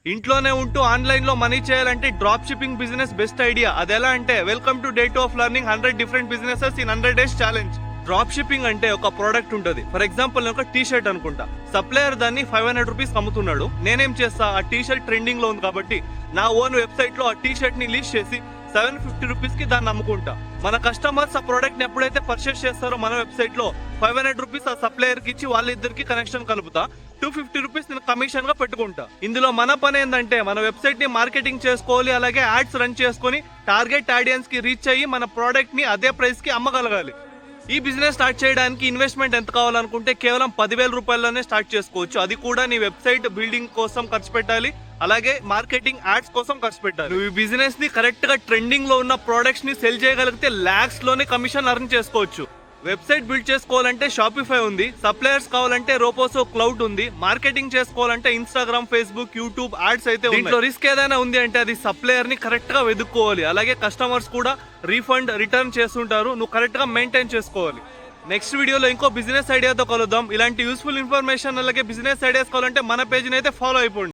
ఇంట్లోనే ఉంటూ ఆన్లైన్ లో మనీ చేయాలంటే drop shipping business best idea. అదెలా అంటే welcome to day 2 of learning 100 different businesses in 100 days challenge. Drop shipping అంటే ఒక ప్రోడక్ట్ ఉంటుంది. ఫర్ ఎగ్జాంపుల్ నేను ఒక టీ షర్ట్ అనుకుంటా, సప్లయర్ దాన్ని 500 రూపీస్ అమ్ముతున్నాడు. నేనేం చేస్తా, ఆ టీ షర్ట్ ట్రెండింగ్ లో ఉంది కాబట్టి నా ఓన్ వెబ్సైట్ లో ఆ టీ షర్ట్ ని లీజ్ చేసి 750 రూపీస్ కి దాన్ని అమ్ముకుంటా. మన కస్టమర్స్ ఆ ప్రోడక్ట్ ని ఎప్పుడైతే పర్చేస్ చేస్తారో మన వెబ్సైట్ లో 500 రూపీస్ ఆ సప్లయర్ కి ఇచ్చి వాళ్ళిద్దరికి కనెక్షన్ కలుపుతా. 250 రూపీస్ నేను కమిషన్ గా పెట్టుకుంటా. ఇందులో మన పని ఏంటంటే మన వెబ్సైట్ ని మార్కెటింగ్ చేసుకోవాలి, అలాగే యాడ్స్ రన్ చేసుకొని టార్గెట్ ఆడియన్స్ కి రీచ్ అయ్యి మన ప్రోడక్ట్ ని అదే ప్రైస్ కి అమ్మగలగాలి. ఈ బిజినెస్ స్టార్ట్ చేయడానికి ఇన్వెస్ట్మెంట్ ఎంత కావాలనుకుంటే కేవలం 10,000 రూపాయల్లోనే స్టార్ట్ చేసుకోవచ్చు. అది కూడా నీ వెబ్సైట్ బిల్డింగ్ కోసం ఖర్చు పెట్టాలి, అలాగే మార్కెటింగ్ యాడ్స్ కోసం ఖర్చు పెట్టాలి. నువ్వు ఈ బిజినెస్ ని కరెక్ట్ గా ట్రెండింగ్ లో ఉన్న ప్రొడక్ట్స్ ని సెల్ చేయగలిగితే లాక్స్ లోనే కమిషన్ అర్న్ చేసుకోవచ్చు. వెబ్సైట్ బిల్డ్ చేసుకోవాలంటే షాపిఫై ఉంది, సప్లయర్స్ కావాలంటే రోపోసో క్లౌడ్ ఉంది, మార్కెటింగ్ చేసుకోవాలంటే ఇన్స్టాగ్రామ్, ఫేస్బుక్, యూట్యూబ్ యాడ్స్ అయితే ఉన్నాయి. దీంట్లో రిస్క్ ఏదైనా ఉంది అంటే అది సప్లయర్ ని కరెక్ట్ గా వెతుక్కోవాలి, అలాగే కస్టమర్స్ కూడా రీఫండ్ రిటర్న్ చేస్తుంటారు. నువ్వు కరెక్ట్ గా మెయింటైన్ చేసుకోవాలి. నెక్స్ట్ వీడియోలో ఇంకో బిజినెస్ ఐడియాతో కలుద్దాం. ఇలాంటి యూస్ఫుల్ ఇన్ఫర్మేషన్ అలాగే బిజినెస్ ఐడియాస్ కావాలంటే మన పేజ్ ని అయితే ఫాలో అయిపోండి.